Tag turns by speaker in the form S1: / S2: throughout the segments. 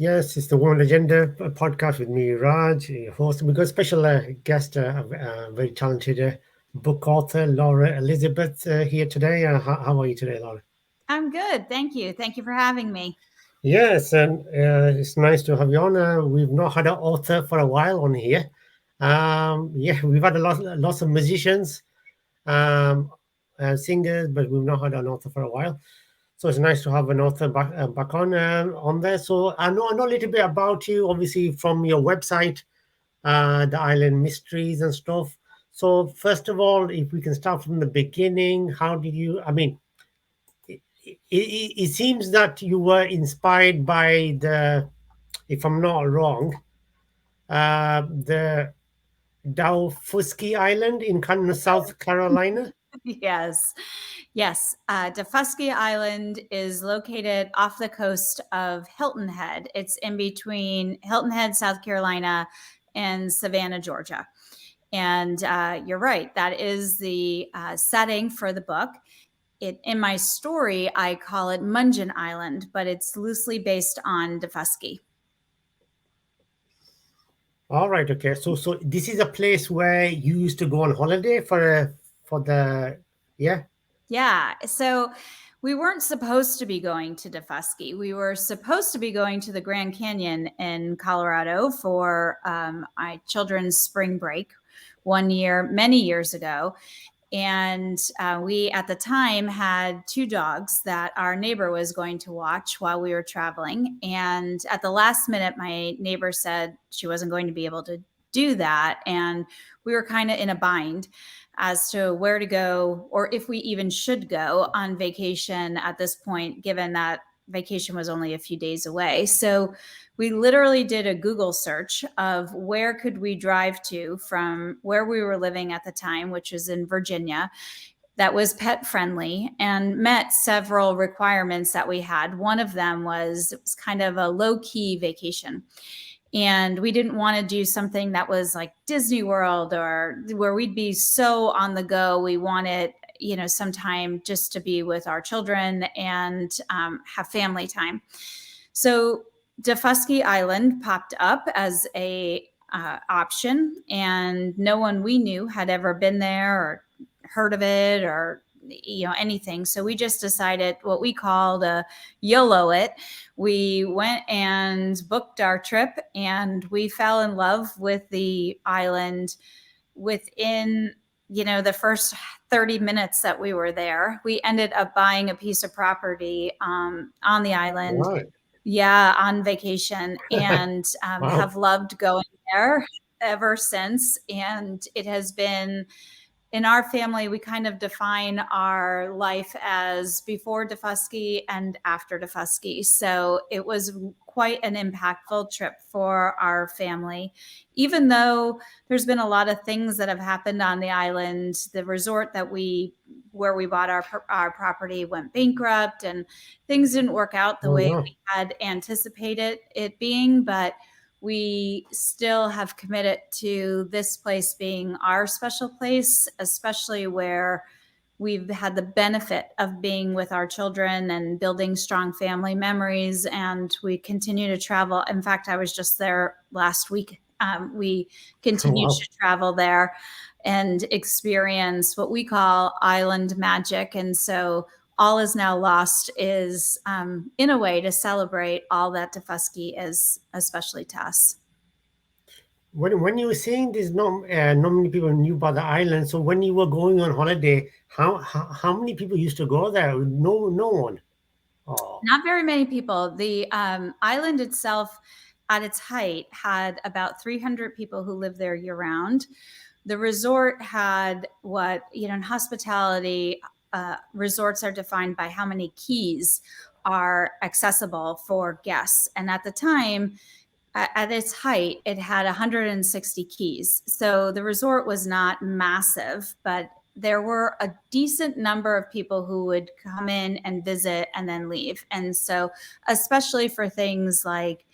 S1: Yes, it's the One Agenda podcast with me, Raj, your host. We've got a special guest, very talented book author, Laura Elizabeth, here today. How are you today, Laura?
S2: I'm good. Thank you. Thank you for having me.
S1: Yes, and it's nice to have you on. We've not had an author for a while on here. Yeah, we've had lots of musicians, um, singers, but we've not had an author for a while. So it's nice to have an author back on there. So I know a little bit about you, obviously from your website, the island mysteries and stuff. So first of all, if we can start from the beginning, how did you? I mean, it seems that you were inspired by the, if I'm not wrong, the Daufusky Island in kind of South Carolina.
S2: Yes. Yes. Defusky Island is located off the coast of Hilton Head. It's in between Hilton Head, South Carolina, and Savannah, Georgia. And you're right. That is the setting for the book. In my story, I call it Mungin Island, but it's loosely based on Defusky.
S1: All right, okay. So this is a place where you used to go on holiday for the yeah.
S2: Yeah. So we weren't supposed to be going to Defusky. We were supposed to be going to the Grand Canyon in Colorado for my children's spring break one year, many years ago. And we, at the time, had two dogs that our neighbor was going to watch while we were traveling. And at the last minute, my neighbor said she wasn't going to be able to do that. And we were kind of in a bind as to where to go or if we even should go on vacation at this point, given that vacation was only a few days away. So we literally did a Google search of where could we drive to from where we were living at the time, which was in Virginia, that was pet friendly and met several requirements that we had. One of them was it was kind of a low key vacation. And we didn't want to do something that was like Disney World or where we'd be so on the go. We wanted, some time just to be with our children and have family time. So Defusky Island popped up as a option, and no one we knew had ever been there or heard of it or anything. So we just decided what we called a YOLO it. We went and booked our trip, and we fell in love with the island within the first 30 minutes that we were there. We ended up buying a piece of property on the island,
S1: Right.
S2: yeah, on vacation, and
S1: Wow.
S2: have loved going there ever since. And it has been in our family, we kind of define our life as before Defusky and after Defusky. So it was quite an impactful trip for our family. Even though there's been a lot of things that have happened on the island, the resort where we bought our property went bankrupt, and things didn't work out the
S1: Oh
S2: way
S1: no.
S2: we had anticipated it being, but we still have committed to this place being our special place, especially where we've had the benefit of being with our children and building strong family memories. And we continue to travel. In fact, I was just there last week. We continue
S1: Wow.
S2: to travel there and experience what we call island magic. And so all is now lost is in a way to celebrate all that Defusky is, especially to us.
S1: When you were saying there's not many people knew about the island, so when you were going on holiday, how many people used to go there? No one. Oh,
S2: Not very many people. The island itself, at its height, had about 300 people who lived there year round. The resort had in hospitality, resorts are defined by how many keys are accessible for guests. And at the time, at its height, it had 160 keys. So the resort was not massive, but there were a decent number of people who would come in and visit and then leave. And so, especially for things like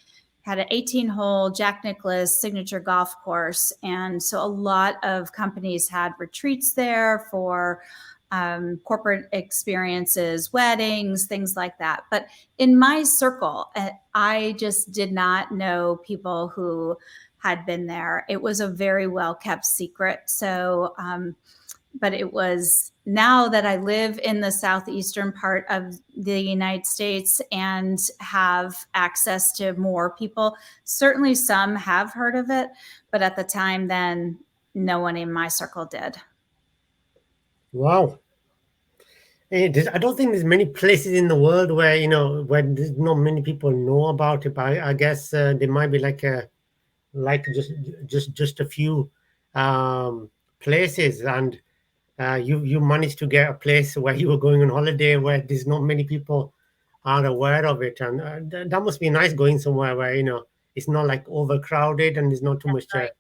S2: had an 18-hole Jack Nicklaus signature golf course. And so a lot of companies had retreats there for corporate experiences, weddings, things like that. But in my circle, I just did not know people who had been there. It was a very well kept secret. So, but it was now that I live in the southeastern part of the United States and have access to more people, certainly some have heard of it, but at the time then, no one in my circle did.
S1: Wow. I don't think there's many places in the world where where there's not many people know about it. But I guess there might be like just a few um, places, and you managed to get a place where you were going on holiday where there's not many people are aware of it, and that must be nice going somewhere where it's not like overcrowded and there's not too much.
S2: Right.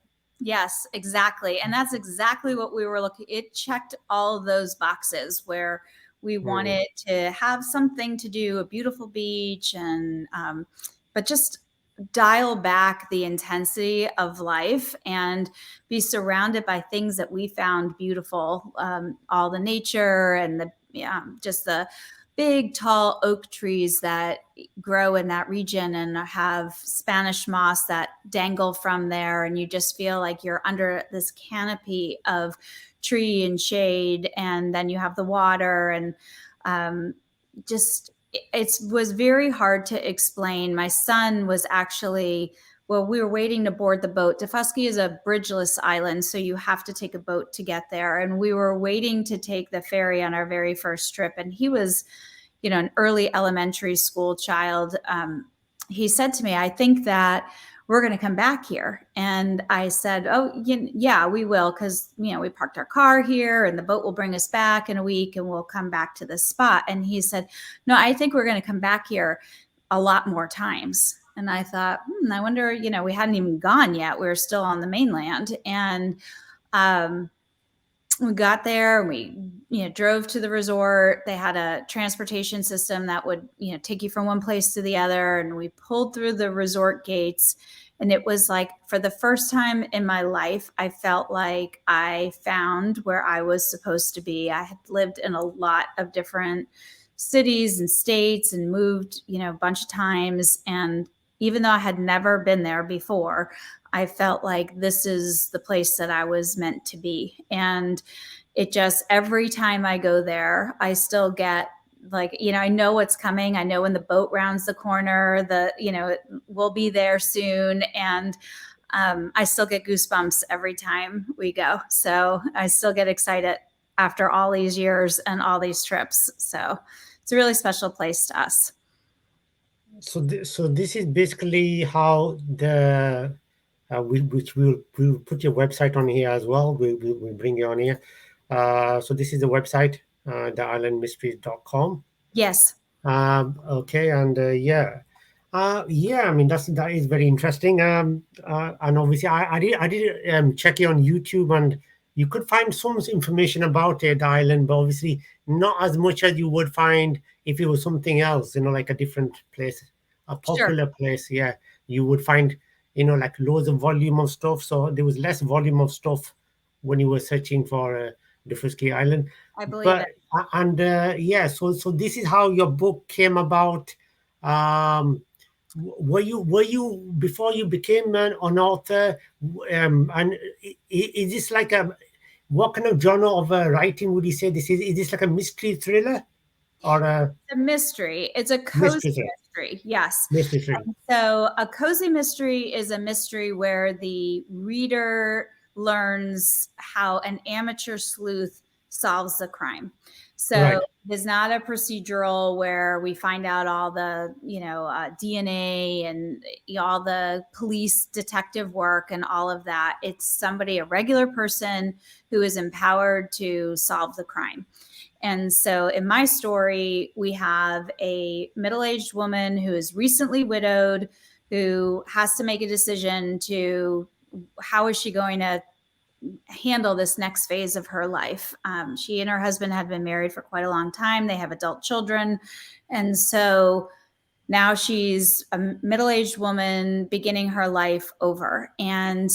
S2: Yes, exactly. And that's exactly what we were looking. It checked all of those boxes where we
S1: Hmm.
S2: wanted to have something to do, a beautiful beach, and but just dial back the intensity of life and be surrounded by things that we found beautiful. All the nature and the just the big tall oak trees that grow in that region and have Spanish moss that dangle from there. And you just feel like you're under this canopy of tree and shade. And then you have the water and just it was very hard to explain. My son was actually, well, we were waiting to board the boat. Daufuskie is a bridgeless island, so you have to take a boat to get there. And we were waiting to take the ferry on our very first trip. And he was, an early elementary school child. He said to me, I think that we're going to come back here. And I said, oh, yeah, we will. Cause we parked our car here and the boat will bring us back in a week and we'll come back to this spot. And he said, no, I think we're going to come back here a lot more times. And I thought, I wonder, we hadn't even gone yet. We were still on the mainland. And, we got there and we drove to the resort. They had a transportation system that would take you from one place to the other, and we pulled through the resort gates. And it was like, for the first time in my life, I felt like I found where I was supposed to be. I had lived in a lot of different cities and states and moved a bunch of times, and even though I had never been there before, I felt like this is the place that I was meant to be. And it just, every time I go there, I still get like, I know what's coming. I know when the boat rounds the corner, we'll be there soon. And I still get goosebumps every time we go. So I still get excited after all these years and all these trips. So it's a really special place to us.
S1: So this is basically how which we'll put your website on here as well. We'll bring you on here. So this is the website, theislandmysteries.com.
S2: Yes.
S1: Okay, and yeah. I mean, that is very interesting. And obviously, I did check it on YouTube, and you could find some information about it, the island, but obviously not as much as you would find if it was something else. Like a different place, a
S2: Sure.
S1: popular place. Yeah, you would find like loads of volume of stuff. So there was less volume of stuff when you were searching for the Frisky Island.
S2: I believe it.
S1: But and yeah, so this is how your book came about. Were you before you became an author, and is this like a what kind of genre of writing would you say this is this like a mystery thriller or a
S2: A mystery. It's a cozy
S1: mystery thriller?
S2: mystery. Yes.
S1: Mystery thriller,
S2: So, a cozy mystery is a mystery where the reader learns how an amateur sleuth solves the crime. So,
S1: right?
S2: it's not a procedural where we find out all the, DNA and all the police detective work and all of that. It's somebody, a regular person who is empowered to solve the crime. And so in my story, we have a middle aged woman who is recently widowed, who has to make a decision to how is she going to handle this next phase of her life. She and her husband had been married for quite a long time. They have adult children. And so now she's a middle aged woman beginning her life over. And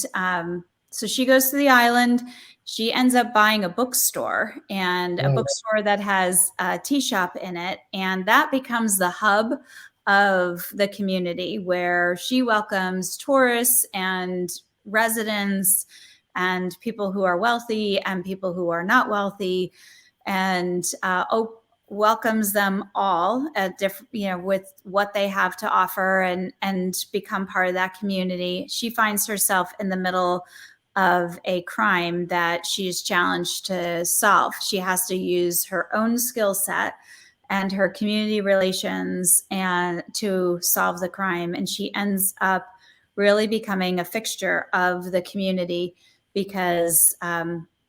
S2: So she goes to the island. She ends up buying a bookstore, and a
S1: Right.
S2: bookstore that has a tea shop in it. And that becomes the hub of the community where she welcomes tourists and residents and people who are wealthy and people who are not wealthy, and welcomes them all at different, with what they have to offer, and become part of that community. She finds herself in the middle of a crime that she's challenged to solve. She has to use her own skill set and her community relations and to solve the crime, and she ends up really becoming a fixture of the community because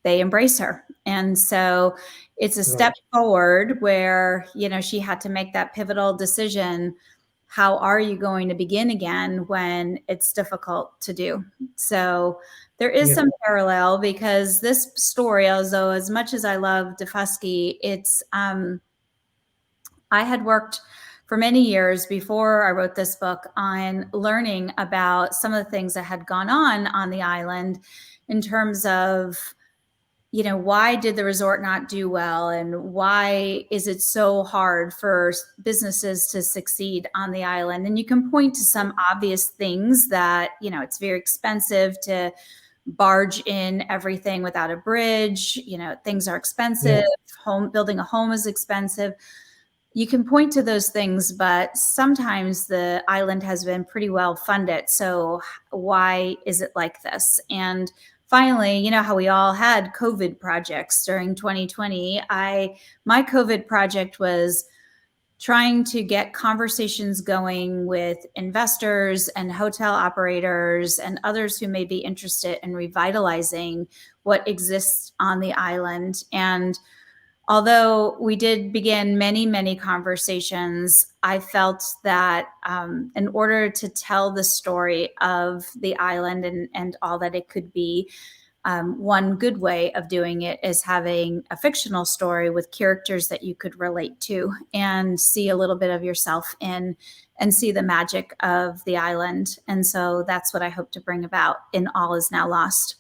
S2: they embrace her. And so it's a step
S1: Right.
S2: forward where, she had to make that pivotal decision. How are you going to begin again when it's difficult to do? So there is
S1: Yeah.
S2: some parallel, because this story, although as much as I love Defusky, I had worked for many years before I wrote this book on learning about some of the things that had gone on the island, in terms of, why did the resort not do well, and why is it so hard for businesses to succeed on the island? And you can point to some obvious things that, it's very expensive to barge in everything without a bridge. Things are
S1: Yeah.
S2: expensive. Building a home is expensive. You can point to those things, but sometimes the island has been pretty well funded. So why is it like this? And finally, how we all had COVID projects during 2020. My COVID project was trying to get conversations going with investors and hotel operators and others who may be interested in revitalizing what exists on the island. And although we did begin many, many conversations, I felt that in order to tell the story of the island and all that it could be, one good way of doing it is having a fictional story with characters that you could relate to and see a little bit of yourself in, and see the magic of the island. And so that's what I hope to bring about in All Is Now Lost.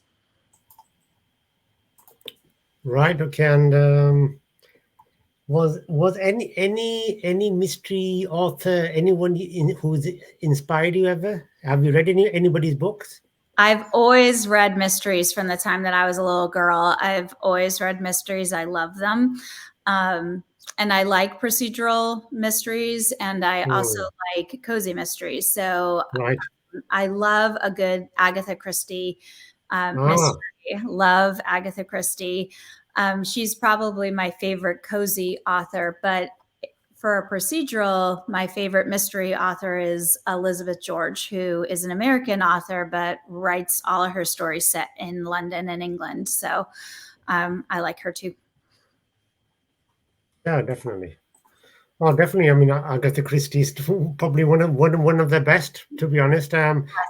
S1: Right. Okay. And was any mystery author, anyone who's inspired you ever? Have you read anybody's books?
S2: I've always read mysteries from the time that I was a little girl. I've always read mysteries. I love them. Um, and I like procedural mysteries, and I also
S1: Hmm.
S2: like cozy mysteries. So
S1: Right.
S2: I love a good Agatha Christie mystery.
S1: Ah.
S2: Love Agatha Christie. She's probably my favorite cozy author, but for a procedural, my favorite mystery author is Elizabeth George, who is an American author but writes all of her stories set in London and England. So I like her too.
S1: Yeah. Definitely. Oh, definitely. I mean, Agatha Christie is probably one of the best, to be honest.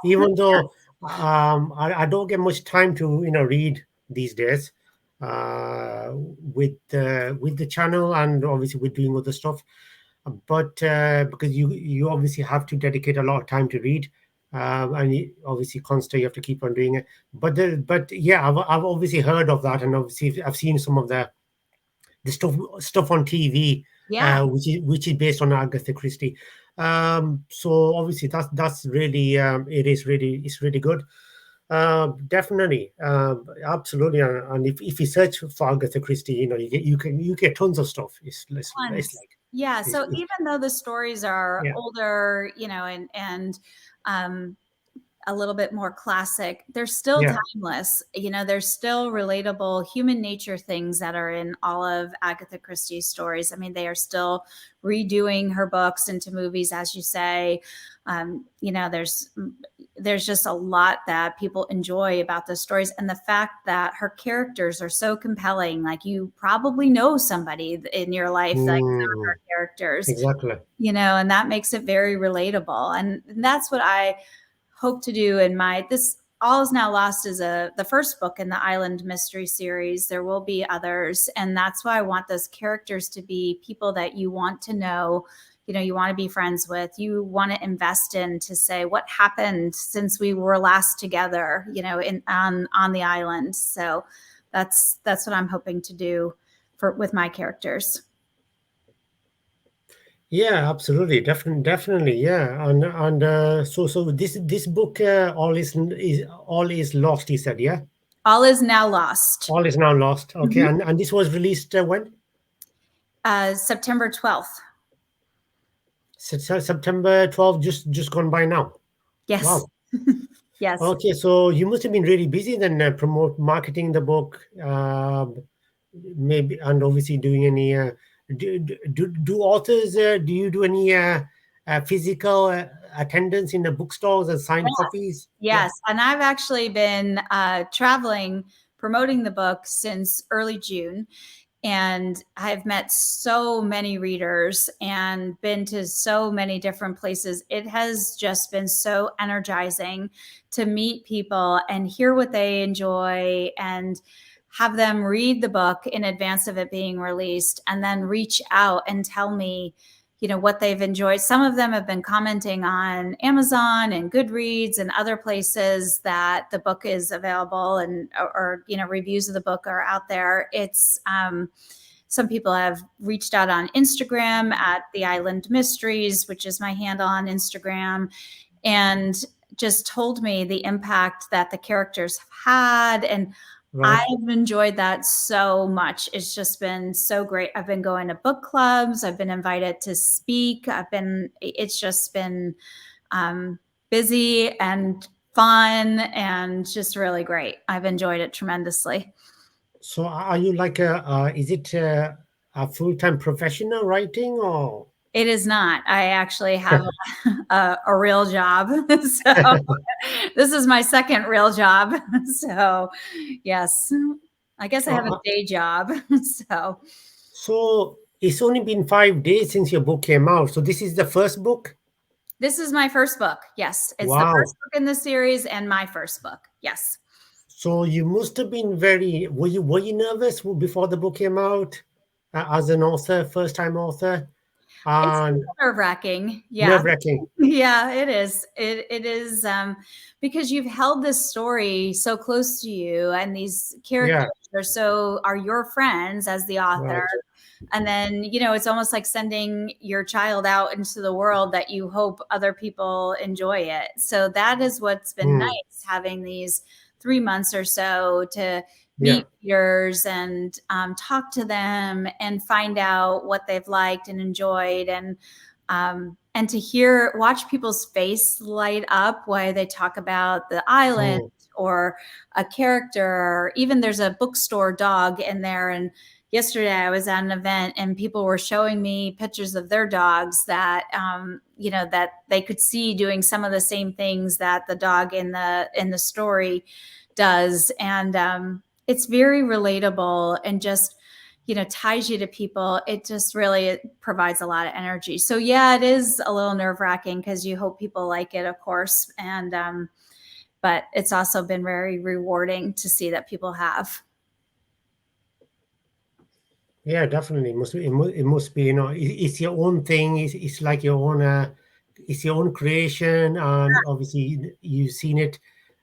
S1: Even though I don't get much time to read these days, with the channel and obviously with doing other stuff. But because you obviously have to dedicate a lot of time to read, and obviously constantly you have to keep on doing it. But yeah, I've obviously heard of that, and obviously I've seen some of the stuff on TV,
S2: Yeah.
S1: which is based on Agatha Christie. So obviously that's really it's really good. Definitely, absolutely. And if you search for Agatha Christie, you get tons of stuff. It's
S2: Tons.
S1: like
S2: Yeah. So
S1: it's,
S2: even though the stories are
S1: yeah,
S2: older, and um, a little bit more classic, they're still
S1: yeah.
S2: timeless. There's still relatable human nature things that are in all of Agatha Christie's stories. I mean, they are still redoing her books into movies, as you say. There's just a lot that people enjoy about the stories, and the fact that her characters are so compelling. Like, you probably know somebody in your life, like some of
S1: Mm,
S2: her characters,
S1: exactly.
S2: and that makes it very relatable. And that's what I hope to do in my this All Is Now Lost is the first book in the Island Mystery series. There will be others, and that's why I want those characters to be people that you want to know, you want to be friends with, you want to invest in, to say what happened since we were last together, in on the island. So that's what I'm hoping to do for with my characters.
S1: Yeah, absolutely, definitely, yeah. And so this book, all is lost. He said, yeah,
S2: All is now lost.
S1: all is now lost. Okay,
S2: Mhm.
S1: and this was released when?
S2: September 12th.
S1: September 12th, just gone by now.
S2: Yes.
S1: Wow.
S2: Yes.
S1: Okay, so you must have been really busy then, promote marketing the book, maybe, and obviously doing any. Do authors do you do any physical attendance in the bookstores and signed copies? Yeah.
S2: Yes, and I've actually been traveling promoting the book since early June, and I've met so many readers and been to so many different places. It has just been so energizing to meet people and hear what they enjoy and have them read the book in advance of it being released and then reach out and tell me what they've enjoyed. Some of them have been commenting on Amazon and Goodreads and other places that the book is available, and or reviews of the book are out there. It's some people have reached out on Instagram at the Island Mysteries, which is my handle on Instagram, and just told me the impact that the characters have had. And
S1: Right.
S2: I've enjoyed that so much. It's just been so great. I've been going to book clubs. I've been invited to speak. It's just been um, busy and fun and just really great. I've enjoyed it tremendously.
S1: So are you like is it a full-time professional writing or?
S2: It is not. I actually have a real job. So this is my second real job. So yes, I guess I have a
S1: uh,
S2: day job. So
S1: so it's only been 5 days since your book came out. So this is the first book?
S2: this is my first book. Yes, it's the first
S1: Wow.
S2: book in the series and my first book. Yes.
S1: So you must have been very, were you nervous before the book came out, as an author, first time author,
S2: It's
S1: and
S2: nerve wracking. Yeah.
S1: nerve-wracking?
S2: Yeah, it is. It is because you've held this story so close to you, and these characters
S1: Yeah,
S2: are your friends as the author.
S1: right.
S2: And then, it's almost like sending your child out into the world that you hope other people enjoy it. So that is what's been
S1: Hmm.
S2: nice, having these 3 months or so to
S1: Yeah.
S2: meet readers and talk to them and find out what they've liked and enjoyed, and to watch people's face light up while they talk about the island
S1: Hmm.
S2: or a character, or even there's a bookstore dog in there. And yesterday I was at an event and people were showing me pictures of their dogs that that they could see doing some of the same things that the dog in the story does. And it's very relatable and just ties you to people. It just really provides a lot of energy. So yeah, it is a little nerve-wracking because you hope people like it, of course. And but it's also been very rewarding to see that people have.
S1: Yeah, definitely. It must be, it's your own thing. It's like your own, it's your own creation, and obviously you've seen it,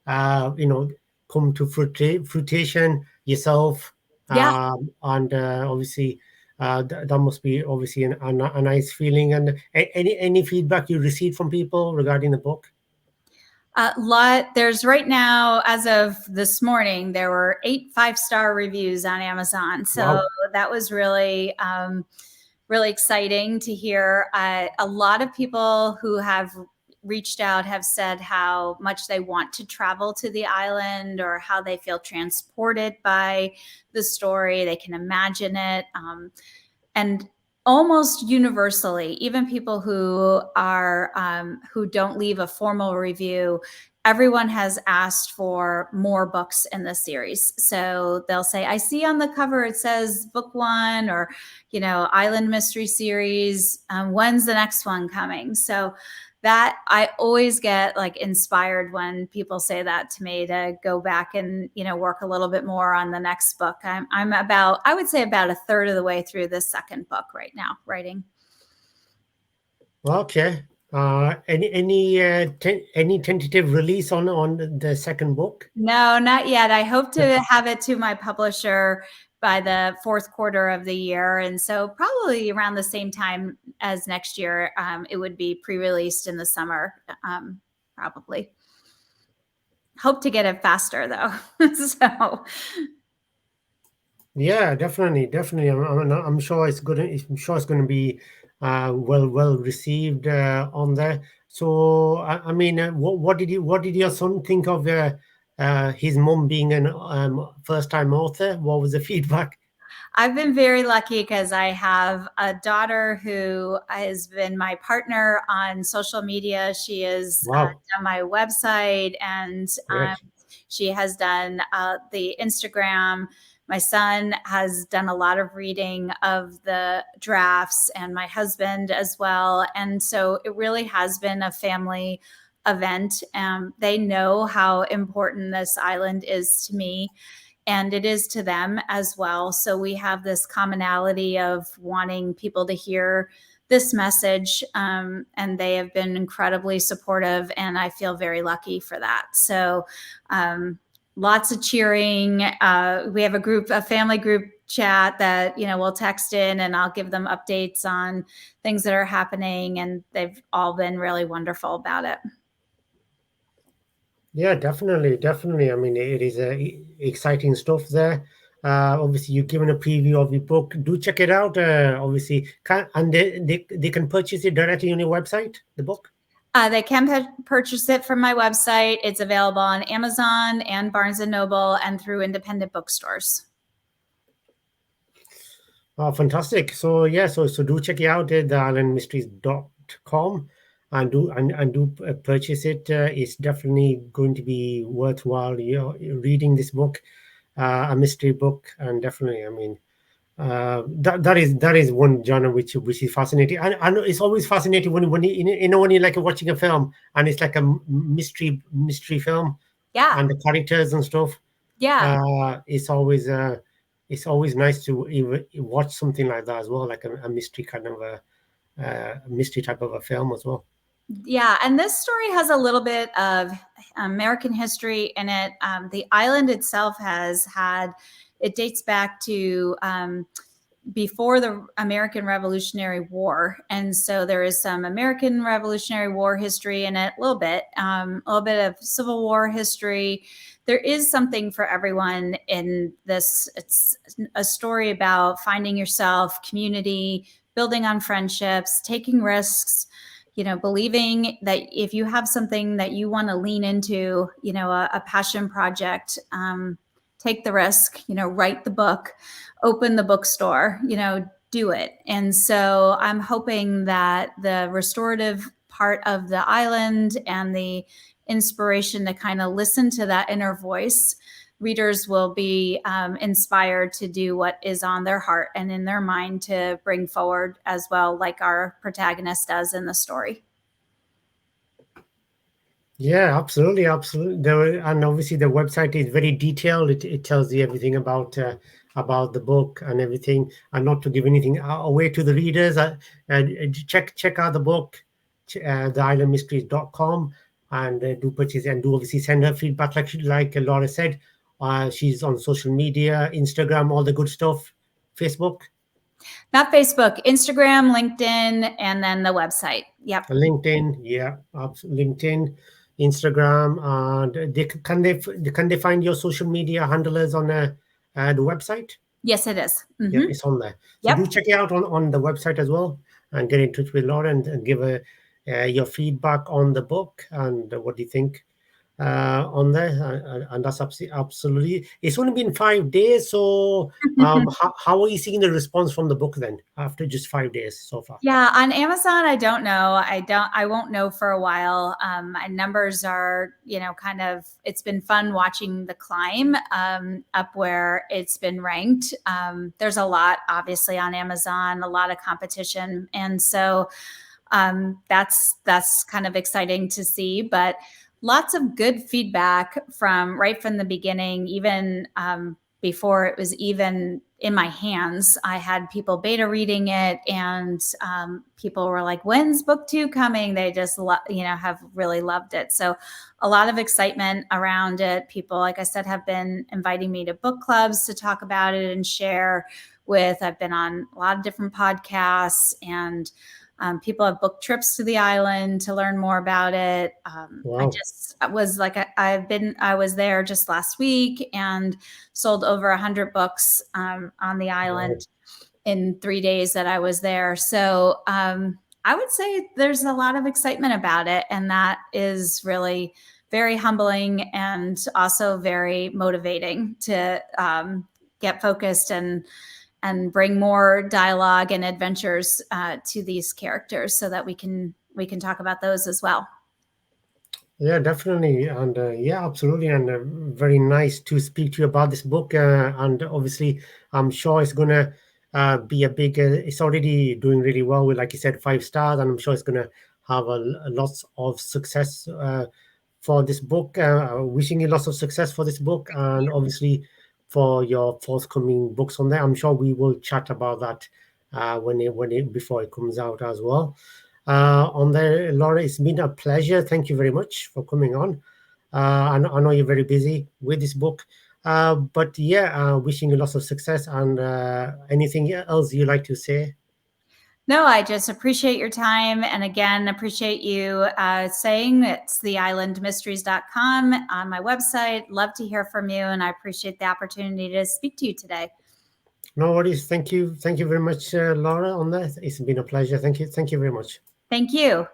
S1: uh, you know, come to fruition yourself,
S2: Yeah.
S1: and obviously, that must be obviously a nice feeling. And any feedback you received from people regarding the book?
S2: There's right now, as of this morning, there were 8 5-star reviews on Amazon. So
S1: Wow.
S2: that was really, really exciting to hear. A lot of people who have reached out have said how much they want to travel to the island, or how they feel transported by the story. They can imagine it. And almost universally, even people who don't leave a formal review, everyone has asked for more books in the series. So they'll say, I see on the cover it says book one, or Island Mystery Series, when's the next one coming? So that I always get like inspired when people say that to me, to go back and work a little bit more on the next book. I'm about, I would say, about a third of the way through this second book right now, writing.
S1: Okay. Any tentative release on the second book?
S2: No, not yet. I hope to have it to my publisher by the fourth quarter of the year. And so, probably around the same time as next year, it would be pre released in the summer, probably. Hope to get it faster, though. So,
S1: Yeah, definitely, definitely. I'm sure it's good. I'm sure it's going to be well received on there. So, I mean, what did your son think of his mom being an first time author? What was the feedback?
S2: I've been very lucky because I have a daughter who has been my partner on social media. She has
S1: Wow,
S2: done my website, and
S1: great.
S2: she has done the Instagram. My son has done a lot of reading of the drafts, and my husband as well. And so it really has been a family event. They know how important this island is to me, and it is to them as well. So we have this commonality of wanting people to hear this message, and they have been incredibly supportive, and I feel very lucky for that. So, lots of cheering. We have a family group chat that we'll text in, and I'll give them updates on things that are happening, and they've all been really wonderful about it.
S1: Yeah, definitely, definitely. I mean, it is exciting stuff there. Obviously, you've given a preview of the book. Do check it out. Obviously, and they can purchase it directly on your website. The book.
S2: They can purchase it from my website. It's available on Amazon and Barnes and Noble and through independent bookstores.
S1: Oh, fantastic. So yeah, so do check it out at theislandmysteries.com and do purchase it. It's definitely going to be worthwhile. Reading this book, a mystery book, and definitely, I mean, that is one genre which is fascinating, and it's always fascinating when when you like watching a film and it's like a mystery film
S2: Yeah.
S1: and the characters and stuff.
S2: Yeah.
S1: It's always nice to even watch something like that as well, like a mystery kind of a mystery type of a film as well.
S2: Yeah. And this story has a little bit of American history in it. The island itself it dates back to before the American Revolutionary War, and so there is some American Revolutionary War history in it, a little bit of Civil War history. There is something for everyone in this. It's a story about finding yourself, community, building on friendships, taking risks. Believing that if you have something that you want to lean into, a passion project, take the risk. Write the book, open the bookstore, do it. And so I'm hoping that the restorative part of the island and the inspiration to kind of listen to that inner voice, readers will be inspired to do what is on their heart and in their mind to bring forward as well, like our protagonist does in the story.
S1: Yeah, absolutely, absolutely. And obviously the website is very detailed. It tells you everything about the book and everything. And not to give anything away to the readers, check out the book, theislandmysteries.com, and do purchase and do obviously send her feedback like Laura said. She's on social media, Instagram, all the good stuff, Facebook.
S2: Not Facebook, Instagram, LinkedIn, and then the website. Yep.
S1: LinkedIn, yeah, LinkedIn, Instagram, and can they find your social media handlers on the website?
S2: Yes, it is.
S1: Yeah,
S2: Mm-hmm.
S1: it's on there. So do
S2: Yep.
S1: check it out on the website as well, and get in touch with Lauren and give her your feedback on the book and what do you think on there, and that's absolutely. It's only been 5 days, so how are you seeing the response from the book then after just 5 days so far?
S2: Yeah, on Amazon, I don't know. I won't know for a while. My numbers are, kind of, it's been fun watching the climb up where it's been ranked. There's a lot, obviously, on Amazon, a lot of competition. And so that's kind of exciting to see, but lots of good feedback from right from the beginning, even before it was even in my hands. I had people beta reading it, and people were like, "When's book 2 coming?" They just have really loved it. So a lot of excitement around it. People, like I said, have been inviting me to book clubs to talk about it and share with. I've been on a lot of different podcasts, and people have booked trips to the island to learn more about it. I
S1: Wow.
S2: just was like, I was there just last week and sold over 100 books on the
S1: Wow.
S2: island in 3 days that I was there. So I would say there's a lot of excitement about it, and that is really very humbling and also very motivating to get focused and bring more dialogue and adventures to these characters so that we can talk about those as well.
S1: Yeah, definitely, and yeah, absolutely, and very nice to speak to you about this book. And obviously, I'm sure it's gonna be a big. It's already doing really well with, like you said, 5 stars, and I'm sure it's gonna have a lots of success for this book. Wishing you lots of success for this book, and obviously for your forthcoming books on there. I'm sure we will chat about that when it before it comes out as well. On there, Laura, it's been a pleasure. Thank you very much for coming on. And I know you're very busy with this book, but yeah, wishing you lots of success. And anything else you like to say?
S2: No, I just appreciate your time. And again, appreciate you saying it's theislandmysteries.com on my website. Love to hear from you. And I appreciate the opportunity to speak to you today.
S1: No worries. Thank you. Thank you very much, Laura, on that. It's been a pleasure. Thank you. Thank you very much.
S2: Thank you.